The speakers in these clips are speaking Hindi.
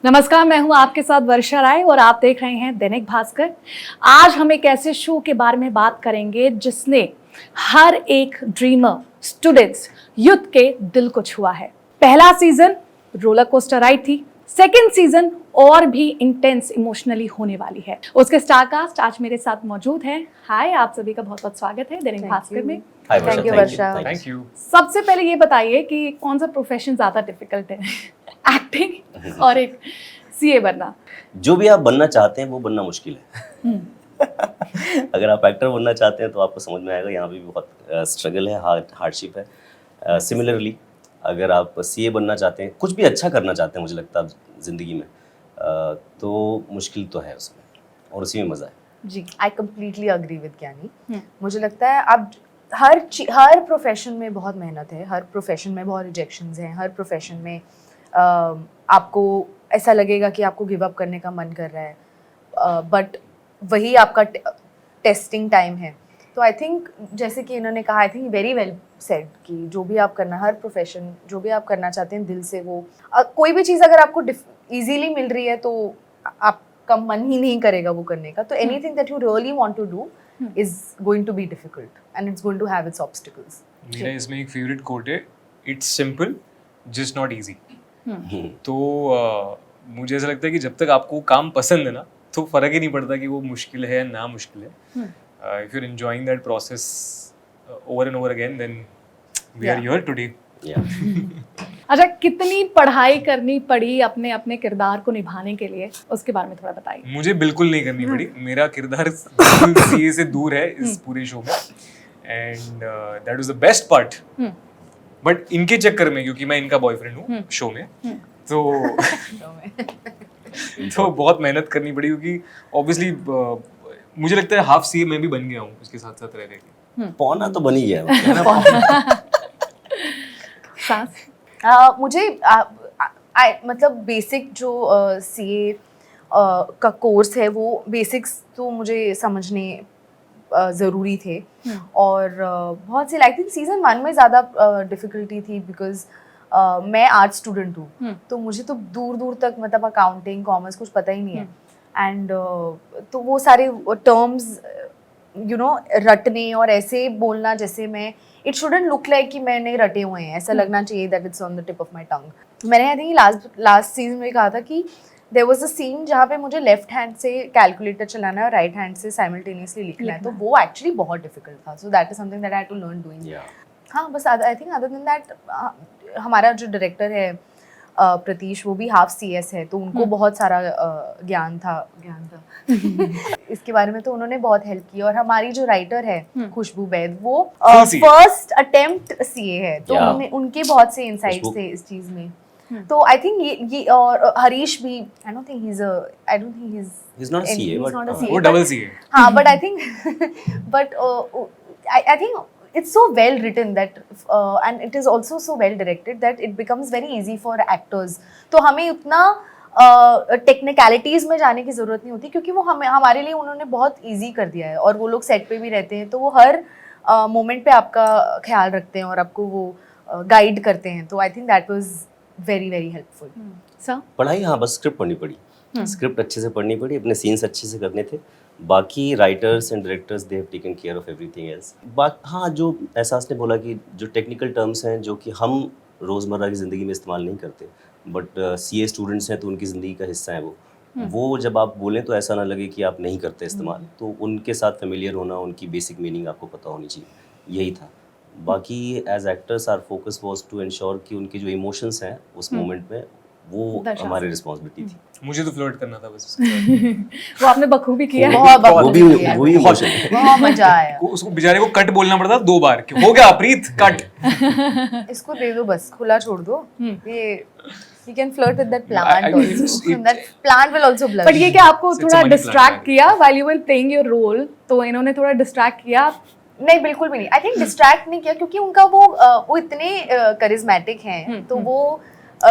नमस्कार, मैं हूं आपके साथ वर्षा राय और आप देख रहे हैं दैनिक भास्कर। आज हम एक ऐसे शो के बारे में बात करेंगे जिसने हर एक ड्रीमर, स्टूडेंट्स, यूथ के दिल को छुआ है। पहला सीजन रोलर कोस्टर राइड थी, सेकेंड सीजन और भी इंटेंस इमोशनली होने वाली है। उसके स्टारकास्ट आज मेरे साथ मौजूद हैं। हाय, आप सभी का बहुत बहुत स्वागत है दैनिक भास्कर में। Thank you Varsha. Thank you. सबसे पहले ये बताइए कि कौन सा प्रोफेशन ज्यादा डिफिकल्ट है, एक्टिंग और एक सीए बनना? जो भी आप बनना चाहते हैं वो बनना मुश्किल है। अगर आप एक्टर बनना चाहते हैं तो आपको समझ में आएगा, यहाँ पे भी बहुत स्ट्रगल है, हार्डशिप है। सिमिलरली अगर आप सीए बनना चाहते हैं, कुछ भी अच्छा करना चाहते हैं, मुझे लगता है ज़िंदगी में, तो मुश्किल तो है उसमें और उसी में मज़ा है। जी, आई कम्प्लीटली अग्री विद ज्ञानी। मुझे लगता है अब हर प्रोफेशन में बहुत मेहनत है, हर प्रोफेशन में बहुत रिजेक्शंस हैं, हर प्रोफेशन में आपको ऐसा लगेगा कि आपको गिव अप करने का मन कर रहा है, बट वही आपका टेस्टिंग टाइम है। तो आई थिंक जैसे कि इन्होंने कहा, I think very well said कि जो भी आप करना, हर प्रोफेशन जो भी आप करना चाहते हैं दिल से, वो कोई भी चीज़ अगर आपको इजीली मिल रही है तो आपका मन ही नहीं करेगा वो करने का। तो anything that you really want to do is going to be difficult and it's going to have its obstacles. मेरा इसमें एक फेवरेट कोट है, it's simple just not easy. तो मुझे ऐसा लगता है कि जब तक आपको काम पसंद है ना, तो फर्क ही नहीं पड़ता कि वो मुश्किल है या ना मुश्किल है। If you are enjoying that process over and over again, then we are here today. अच्छा, कितनी पढ़ाई करनी पड़ी अपने अपने किरदार को निभाने के लिए, उसके बारे में थोड़ा बताइए। मुझे बिल्कुल नहीं करनी पड़ी, मेरा किरदार बिल्कुल सीए से दूर है इस पूरे शो में, and that was the best part. But इनके चक्कर में, क्योंकि मैं इनका बॉयफ्रेंड हूँ शो में, तो तो बहुत मेहनत करनी पड़ी, क्योंकि ऑब्वियसली मुझे लगता है हाफ सीए मैं भी बन गया हूँ उसके साथ साथ रह के। पौना तो बन ही गया। मुझे मतलब बेसिक जो सीए का कोर्स है वो बेसिक्स तो मुझे समझने ज़रूरी थे, और बहुत सी, आई थिंक सीज़न 1 में ज़्यादा डिफ़िकल्टी थी बिकॉज मैं आर्ट स्टूडेंट हूँ, तो मुझे तो दूर दूर तक मतलब अकाउंटिंग, कॉमर्स कुछ पता ही नहीं है। एंड तो वो सारे टर्म्स रटने और ऐसे बोलना, जैसे मैं इट शुडंट लुक लाइक कि मैंने रटे हुए हैं, ऐसा लगना चाहिए that it's on the tip of my tongue. मैंने आई थिंक लास्ट सीजन में कहा था कि देयर वाज अ सीन जहाँ पे मुझे लेफ्ट हैंड से कैलकुलेटर चलाना है और राइट हैंड से साइमल्टेनियसली लिखना है, तो वो एक्चुअली बहुत डिफिकल्ट था। So that is something that I had to learn doing. हाँ, बस I think other than that हमारा जो डायरेक्टर है प्रतीश, वो भी हाफ सीएस है, तो उनको बहुत सारा ज्ञान था इसके बारे में, तो उन्होंने बहुत हेल्प की। और हमारी जो राइटर है खुशबू बैद, वो फर्स्ट अटेम्प्ट सीए है, तो उनके बहुत से इंसाइट्स थे इस चीज में। तो आई थिंक ये और हरीश भी, I don't think he is He's not a CA, but वो डबल सीए। हाँ, but I think but I think it's so well written that and it is also so well directed that it becomes very easy for actors. तो हमें उतना टेक्निकलिटीज में जाने की जरूरत नहीं होती, क्योंकि वो हमारे लिए उन्होंने बहुत इजी कर दिया है, और वो लोग सेट पे भी रहते हैं, तो वो हर मोमेंट पे आपका ख्याल रखते हैं और आपको वो गाइड करते हैं। तो I think that was very very helpful. Sir, पढ़ाई, हाँ, बस स्क्रिप्ट पढ़नी पड़ी, स्क्रिप्ट अच्छे से पढ़नी पड़ी, अपने सीन्स अच्छे से करने थे। बाकी writers and directors they have taken care of everything else. हाँ, जो एहसास ने बोला कि जो टेक्निकल टर्म्स हैं जो कि हम रोज़मर्रा की ज़िंदगी में इस्तेमाल नहीं करते, बट सीए स्टूडेंट्स हैं तो उनकी ज़िंदगी का हिस्सा है वो जब आप बोलें तो ऐसा ना लगे कि आप नहीं करते इस्तेमाल, तो उनके साथ फेमिलियर होना, उनकी बेसिक मीनिंग आपको पता होनी चाहिए, यही था। बाकी as actors our focus was to ensure कि उनके जो इमोशंस हैं उस मोमेंट में, वो हमारी रिस्पॉन्सिबिलिटी थी। मुझे तो फ्लर्ट करना था बस। वो आपने बखूबी किया है। वो भी इमोशन है। बहुत मजा आया। उसको बेचारे को कट बोलना पड़ता 2 बार कि हो गया प्रीत कट। इसको दे दो, बस खुला छोड़ दो। ये you can flirt with that plant also. That plant will also blush. But ये क्या आपको थोड़ा डिस्ट्रैक्ट किया while you were playing your role? तो इन्होंने थोड़ा डिस्ट्रैक्ट किया? नहीं, बिल्कुल भी नहीं। आई थिंक डिस्ट्रैक्ट नहीं किया, क्योंकि उनका वो इतने करिज्मेटिक हैं, तो वो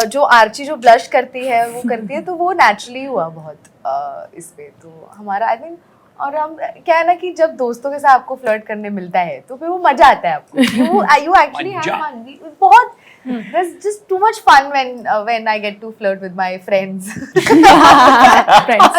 जो आर्ची जो ब्लश करती है वो करती है, तो वो नेचुरली हुआ बहुत इस पे। तो हमारा आई थिंक, और हम क्या है ना कि जब दोस्तों के साथ आपको फ्लर्ट करने मिलता है तो फिर वो मजा आता है आपको। You actually have fun. बहुत There's just too much fun when I get to flirt with my friends. Friends.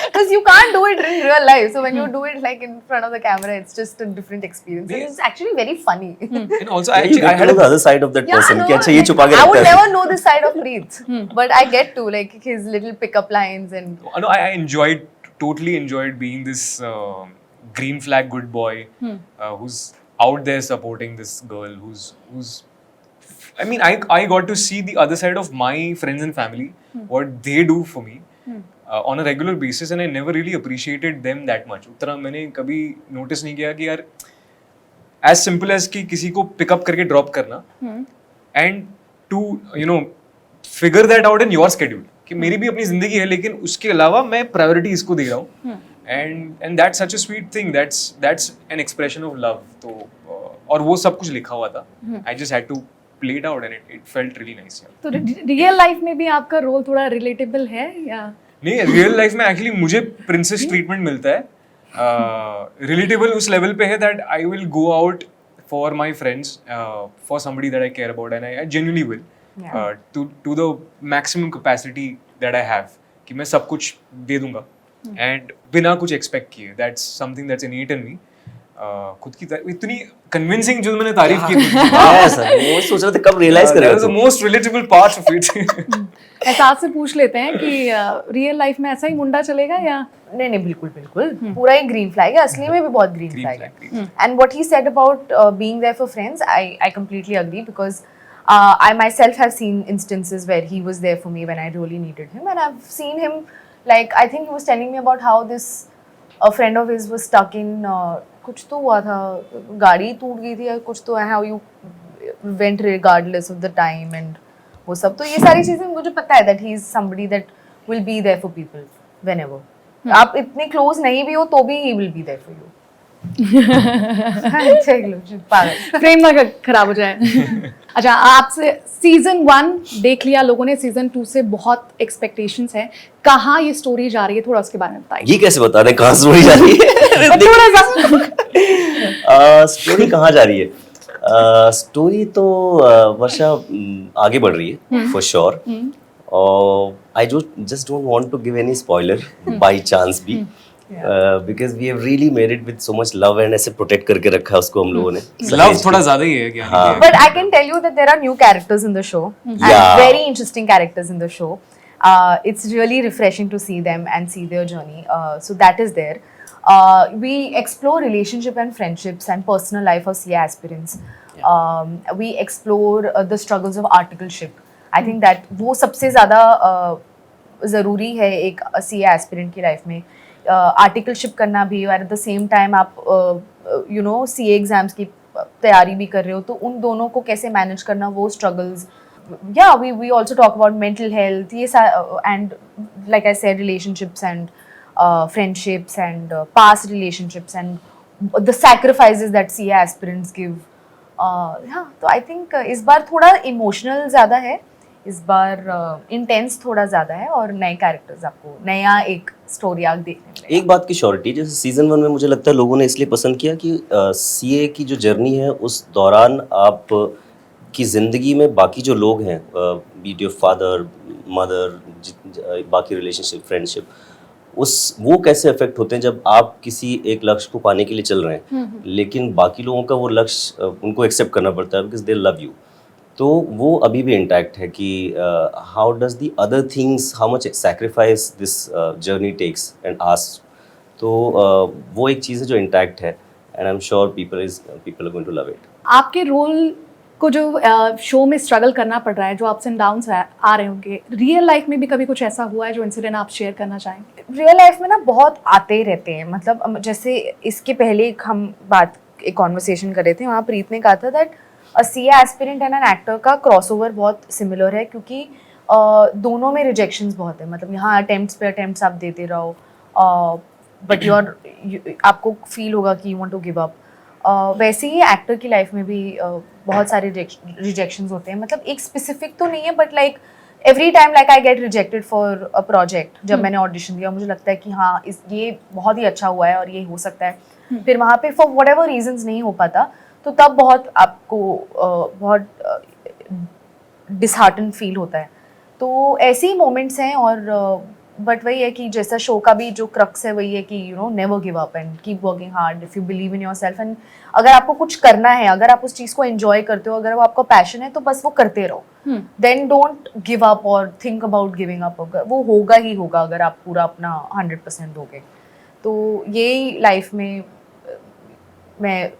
Because you can't do it in real life. So when you do it like in front of the camera, it's just a different experience. And it's actually very funny. And also, You get I to had know the other side of that person. कि अच्छा ये like, छुपा के I would रखता है. never know this side of Preet. But I get to, like his little pickup lines and No, I totally enjoyed being this green flag good boy who's out there supporting this girl who's I mean, I got to see the other side of my friends and family, what they do for me on a regular basis, and I never really appreciated them that much. उतना मैंने कभी notice नहीं किया कि यार as simple as कि किसी को pick up करके drop करना and to figure that out in your schedule कि मेरी भी अपनी जिंदगी है लेकिन उसके अलावा मैं प्रायोरिटी इसको दे रहा हूँ and that's such a sweet thing, that's an expression of love. तो और वो सब कुछ लिखा हुआ था. I just had to play it out and it felt really nice. तो रियल लाइफ में भी आपका रोल थोड़ा रिलेटेबल है या नहीं, रियल लाइफ में एक्चुअली मुझे प्रिंसेस ट्रीटमेंट मिलता है. रिलेटेबल उस लेवल पे है that I will go out for my friends, for somebody that I care about and I genuinely will to the maximum capacity that I have कि मैं सब कुछ दे दूंगा एंड बिना कुछ एक्सपेक्ट किए. दैट्स समथिंग दैट्स इननेट इन मी. खुद की इतनी कन्विंसिंग जो मैंने तारीफ की हाँ सर, वो सोच रहे थे कब रियलाइज करेगा. That was the most relatable part of it. एहसास से पूछ लेते हैं कि रियल लाइफ में ऐसा ही मुंडा चलेगा या नहीं बिल्कुल पूरा ही ग्रीन फ्लैग है. असली में भी बहुत ग्रीन फ्लैग है. And what he said about being there for friends, I completely agree because I myself have seen instances where he was there for me when I really needed him, and I've seen him, like I think he was telling me about how a friend of his was stuck in कुछ तो हुआ था, गाड़ी टूट गई थी या कुछ तो, how you went regardless of the time and वो सब. तो ये सारी चीजें मुझे पता है that he is somebody that will be there for people whenever. आप इतने close नहीं भी हो तो भी he will be there for you. Frame ना खराब हो जाए. अच्छा, आपसे सीजन 1 देख लिया लोगों ने, सीजन 2 से बहुत एक्सपेक्टेशंस हैं. कहाँ ये स्टोरी जा रही है, थोड़ा उसके बारे में बताइए. ये कैसे बता दें कहाँ स्टोरी जा रही है? थोड़ा सा स्टोरी कहाँ जा रही है? स्टोरी तो वर्षा आगे बढ़ रही है for sure. I just don't want to give any spoiler by chance भी, because we have really made it with so much love and ऐसे protect करके रखा उसको हम लोगों ने. लव थोड़ा ज्यादा ही है क्या? हाँ. But I can tell you that there are new characters in the show, and Yeah. very interesting characters in the show. It's really refreshing to see them and see their journey. So that is there. We explore relationship and friendships and personal life of CA aspirants. We explore the struggles of articleship. I think that वो सबसे ज़्यादा ज़रूरी है एक CA aspirant की लाइफ में. आर्टिकलशिप करना भी और एट द सेम टाइम आप CA एग्जाम्स की तैयारी भी कर रहे हो, तो उन दोनों को कैसे मैनेज करना, वो struggles. Yeah we also talk about mental health, yeah and like I said relationships and friendships and past relationships and the sacrifices that CA aspirants give. हाँ, तो आई थिंक इस बार थोड़ा इमोशनल ज़्यादा है, इस बार इंटेंस थोड़ा ज़्यादा है और नए कैरेक्टर्स, आपको नया एक स्टोरी आर्क देखने मिलेगा. एक बात की श्योरिटी, जैसे सीजन 1 में मुझे लगता है लोगों ने इसलिए पसंद किया कि CA की जो जर्नी है उस दौरान आप की ज़िंदगी में बाकी जो लोग हैं, बी योर फादर मदर, बाकी रिलेशनशिप फ्रेंडशिप, वो कैसे अफेक्ट होते हैं जब आप किसी एक लक्ष्य को पाने के लिए चल रहे हैं लेकिन बाकी लोगों का वो लक्ष्य उनको एक्सेप्ट करना पड़ता है बिकॉज दे लव यू. तो वो अभी भी इंटैक्ट है कि how does the other things, how much sacrifice this journey takes and ask. तो वो एक चीज़ है जो इंटैक्ट है and I am sure people are going to love it. आपके रोल को जो शो में स्ट्रगल करना पड़ रहा है, जो अप्स एंड डाउन्स आ रहे होंगे, रियल लाइफ में भी कभी कुछ ऐसा हुआ है जो इंसिडेंट आप शेयर करना चाहेंगे? रियल लाइफ में ना बहुत आते ही रहते हैं. मतलब जैसे इसके पहले एक कॉन्वर्सेशन कर रहे थे, वहाँ प्रीत ने कहा था that a CA aspirant and an actor का क्रॉसओवर बहुत सिमिलर है, क्योंकि दोनों में रिजेक्शंस बहुत है. मतलब यहाँ अटेम्प्ट्स पे अटेम्प्ट्स आप देते रहो, बट आपको फील होगा कि you want to give up. वैसे ही एक्टर की लाइफ में भी बहुत सारे रिजेक्शंस होते हैं. मतलब एक स्पेसिफिक तो नहीं है, but like every time like I get rejected for a project. जब मैंने ऑडिशन दिया मुझे लगता है कि हाँ ये बहुत ही अच्छा हुआ है और ये हो सकता है. फिर वहाँ पे फॉर व्हाटएवर रीजंस नहीं हो पाता, तो तब बहुत आपको बहुत डिसहार्टन फील होता है। तो ऐसे ही मोमेंट्स हैं। और बट वही है कि जैसा शो का भी जो क्रक्स है वही है कि you know never give up and keep working hard if you believe in yourself. And अगर आपको कुछ करना है, अगर आप उस चीज़ को एंजॉय करते हो, अगर वो आपका पैशन है, तो बस वो करते रहो। देन डोंट गिव अप और थिंक अबाउट गिविंग अप। वो होगा ही होगा अगर आप पूरा अपना 100% दोगे। तो यही लाइफ में मैं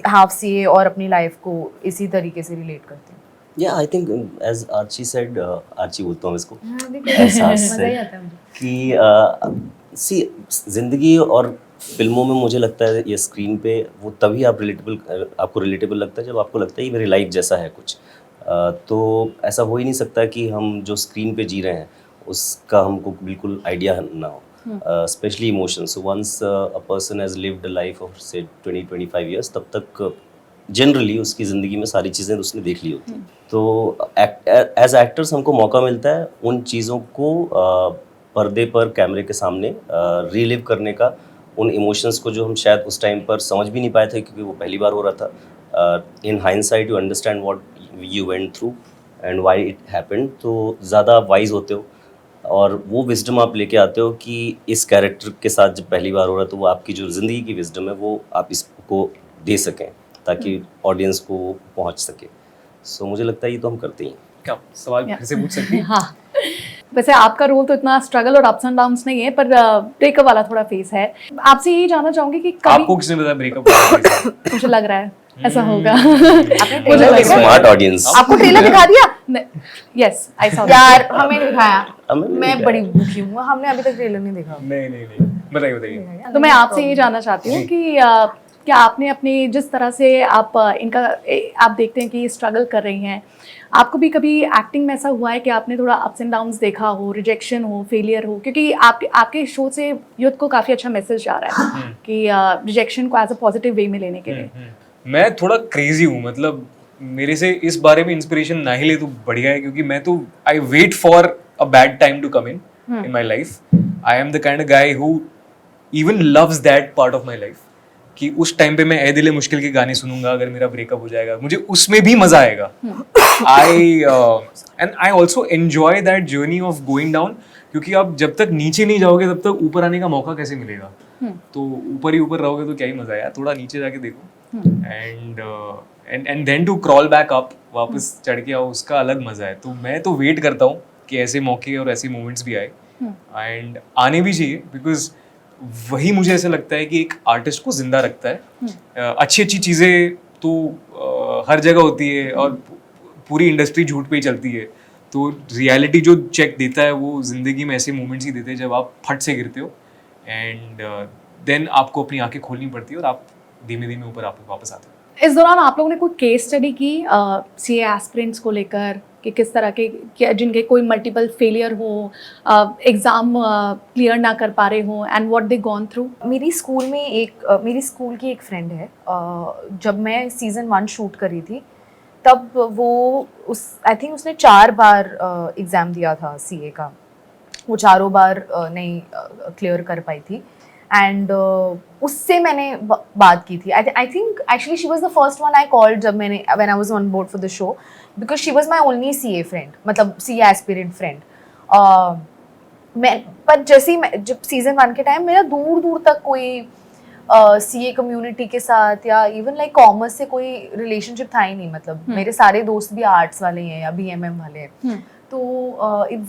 हाफ सीए और अपनी लाइफ को इसी तरीके से रिलेट करती हूँ। या I think as Archie said, Archie बोलता हूँ इसको, एहसास से कि सी जिंदगी और फिल्मों में मुझे लगता है या स्क्रीन पे वो तभी आपको रिलेटेबल लगता है जब आपको लगता है ये मेरी लाइफ जैसा है कुछ। तो ऐसा हो ही नहीं सकता कि हम जो स्क्रीन पे जी रहे हैं उसका हमको बिल्कुल आइडिया ना हो, specially emotions. Once a person has lived a life of से 20-25 ईयर्स, तब तक जनरली उसकी ज़िंदगी में सारी चीज़ें उसने देख ली होती। तो एज एक्टर्स हमको मौका मिलता है उन चीज़ों को पर्दे पर कैमरे के सामने रीलिव करने का, उन इमोशंस को जो हम शायद उस टाइम पर समझ भी नहीं पाए थे क्योंकि वो पहली बार हो रहा था। In hindsight you understand what you went through and why it happened. तो ज़्यादा वाइज होते हो और वो विजडम आप लेके आते हो कि इस कैरेक्टर के साथ जब पहली बार हो रहा है तो वो आपकी जो ज़िंदगी की विजडम है वो आप इसको दे सकें ताकि ऑडियंस को पहुंच सके। सो मुझे लगता है ये तो हम करते ही हैं। क्या सवाल फिर से पूछ सकती हैं? हाँ, वैसे आपका रोल तो इतना स्ट्रगल और अप्स एंड डाउन्स नहीं है, पर ब्रेकअप वाला थोड़ा फेस है। आपसे यही जानना चाहूंगी कि कभी आपको किसने बताया ब्रेकअप? मुझे लग रहा है ऐसा होगा। आपने मुझे लग रहा है। Smart audience. आपको ट्रेलर दिखा दिया? Yes, I saw. यार हमें नहीं दिखाया। हमें नहीं मैं दिखाया। बड़ी दुखी हूँ, हमने अभी तक ट्रेलर नहीं देखा। नहीं, बताइए। तो मैं आपसे ये जानना चाहती हूँ कि क्या आपने अपनी जिस तरह से आप आप देखते हैं कि स्ट्रगल कर रही हैं, आपको भी कभी एक्टिंग में ऐसा हुआ है कि आपने थोड़ा अप्स एंड डाउन्स देखा हो, रिजेक्शन हो, फेलियर हो? क्योंकि आपके शो से यूथ को काफ़ी अच्छा मैसेज जा रहा है कि रिजेक्शन को एज अ पॉजिटिव वे में लेने के लिए। मैं थोड़ा क्रेजी हूँ, मतलब मेरे से इस बारे में इंस्पिरेशन ना ही ले तो बढ़िया है, क्योंकि मैं तो I wait for a bad time to come in my life. I am the kind of guy who even loves that part of my life, कि उस टाइम पे मैं ए दिल मुश्किल के गाने सुनूंगा अगर मेरा ब्रेकअप हो जाएगा, मुझे उसमें भी मजा आएगा। I also enjoy that journey of going down, क्योंकि आप जब तक नीचे नहीं जाओगे तब तक ऊपर आने का मौका कैसे मिलेगा? तो ऊपर ही ऊपर रहोगे तो क्या ही मजा है यार, थोड़ा नीचे जाके देखो। And then to crawl back up, वापस चढ़ के आओ, उसका अलग मजा है। तो मैं तो वेट करता हूँ कि ऐसे मौके और ऐसे मोमेंट्स भी आए, एंड आने भी चाहिए, बिकॉज वही मुझे ऐसा लगता है कि एक आर्टिस्ट को जिंदा रखता है। अच्छी चीज़ें तो हर जगह होती है और पूरी इंडस्ट्री झूठ पे ही चलती है, तो रियलिटी जो चेक देता है वो जिंदगी में ऐसे मोमेंट्स ही देते हैं जब आप फट से गिरते हो, एंड देन आपको अपनी आंखें खोलनी पड़ती है और आप धीमे धीमे ऊपर आप वापस आते हो। इस दौरान आप लोगों ने कोई केस स्टडी की सीए एस्पिरेंट्स को लेकर कि किस तरह के जिनके कोई मल्टीपल फेलियर हो, एग्जाम क्लियर ना कर पा रहे हो, and what they gone through? मेरी स्कूल की एक फ्रेंड है, जब मैं सीज़न 1 शूट कर रही थी तब वो आई थिंक उसने 4 बार एग्ज़ाम दिया था सीए का, वो चारों बार नहीं क्लियर कर पाई थी। एंड उससे मैंने बात की थी। I think actually she was the first one I called जब मैंने when I was on board for the show, because she was my only CA friend, मतलब सीए एस्पिरेंट फ्रेंड। मैं पर जैसे ही जब सीज़न 1 के टाइम मेरा दूर दूर तक कोई सीए कम्युनिटी के साथ या इवन लाइक कॉमर्स से कोई रिलेशनशिप था ही नहीं। मतलब मेरे सारे दोस्त भी आर्ट्स वाले हैं या बीएमएम वाले हैं। तो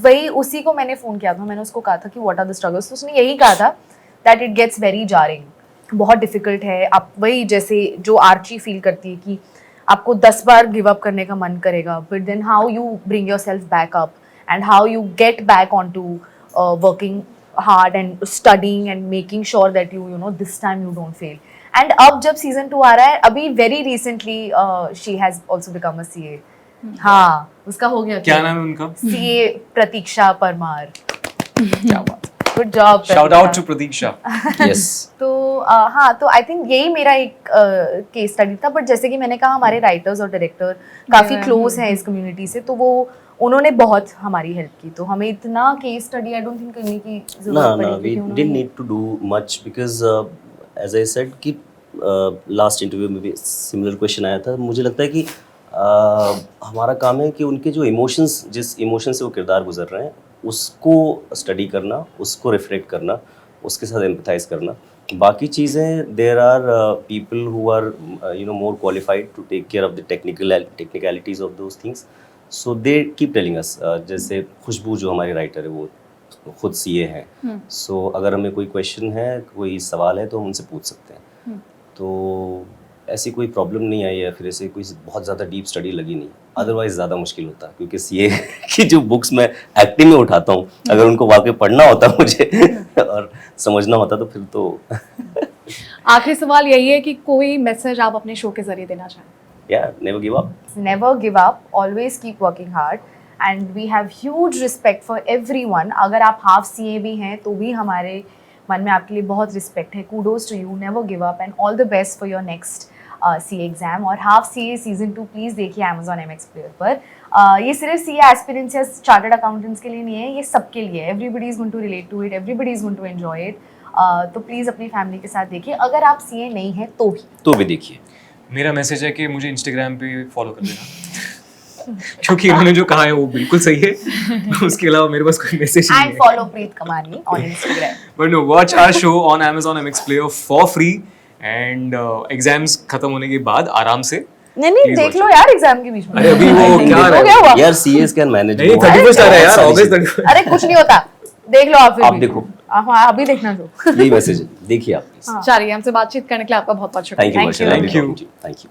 वही उसी को मैंने फ़ोन किया था, मैंने उसको कहा था कि व्हाट आर द स्ट्रगल्स। तो उसने यही कहा था that it gets very jarring, बहुत डिफिकल्ट है। आप वही जैसे जो आर्ची फील करती है कि आपको 10 बार गिव अप करने का मन करेगा, but then how you bring yourself back up and how you get back on to working hard and studying and making sure that you know this time you don't fail. And अब जब season 2 आ रहा है, अभी very recently she has also become a CA. हाँ, उसका हो गया। क्या नाम है उनका? CA प्रतीक्षा परमार। क्या बात, good job. Shout out to Pratiksha. Yes. तो हाँ, तो आई थिंक यही मेरा एक केस स्टडी था। बट जैसे कि मैंने कहा, हमारे राइटर्स और डायरेक्टर काफ़ी क्लोज हैं इस कम्युनिटी से, तो वो उन्होंने बहुत हमारी हेल्प की। तो हमें इतना case study I don't think करने की जरूरत पड़ी। we didn't need to do much because as I said कि लास्ट इंटरव्यू में भी सिमिलर क्वेश्चन आया था। मुझे लगता है कि हमारा काम है कि उनके जो इमोशंस, जिस इमोशन से वो किरदार गुजर रहे हैं, उसको स्टडी करना, उसको रिफ्लेक्ट करना, उसके साथ एम्पथाइज करना। बाकी चीज़ें, there are people who are more qualified to take care of the technicalities of those things, so they keep telling us. जैसे खुशबू जो हमारी राइटर है वो खुद सीए हैं, सो अगर हमें कोई क्वेश्चन है, कोई सवाल है तो हम उनसे पूछ सकते हैं। तो ऐसी कोई प्रॉब्लम नहीं आई है, फिर ऐसे कोई बहुत ज़्यादा डीप स्टडी लगी नहीं, अदरवाइज ज़्यादा मुश्किल होता, क्योंकि सीए की जो बुक्स मैं एक्टिंग में उठाता हूँ, अगर उनको वाकई पढ़ना होता मुझे और समझना होता तो फिर तो आखिरी सवाल यही है कि कोई मैसेज आप अपने शो के जरिए देना चाहें? या never give up. Never give up, always keep working hard, and we have huge respect for everyone. अगर आप half CA भी हैं तो भी हमारे मन में आपके लिए बहुत रिस्पेक्ट है. Kudos to you, never give up, and all the best for your next CA exam. और हाफ CA सीजन 2 प्लीज़ देखिए Amazon MX प्लेयर पर. ये सिर्फ CA एस्पिरेंट्स या चार्टर्ड अकाउंटेंट्स के लिए नहीं है, ये सबके लिए है. Everybody is going to relate to it, everybody is going to enjoy it. तो प्लीज़ अपनी फैमिली के साथ देखिए. अगर आप CA नहीं हैं तो भी देखिए। मेरा मैसेज है कि मुझे इंस्टाग्राम पे फॉलो कर देना क्योंकि इन्होंने जो कहा है वो बिल्कुल सही है उसके अलावा मेरे पास कोई मैसेज नहीं एंड है. Follow Preet Kamani on Instagram. But no, watch our show on Amazon MX Player for free and exams खत्म होने के बाद आराम से. नहीं Please देख watch लो यार एग्जाम के बीच में. अरे अभी वो क्या हो गया हुआ? यार सीएस कैन मैनेज। नहीं, 31 आ रहा है यार, अगस्त 31. अरे कुछ नहीं होता, देख लो आप फिर आप भी. देखो। हाँ अभी देखना जो. यही मैसेज है, देखिए आप प्लीज। चलिए, हमसे बातचीत करने के लिए आपका बहुत बहुत शुक्रिया. Thank you. Thank you. Thank you.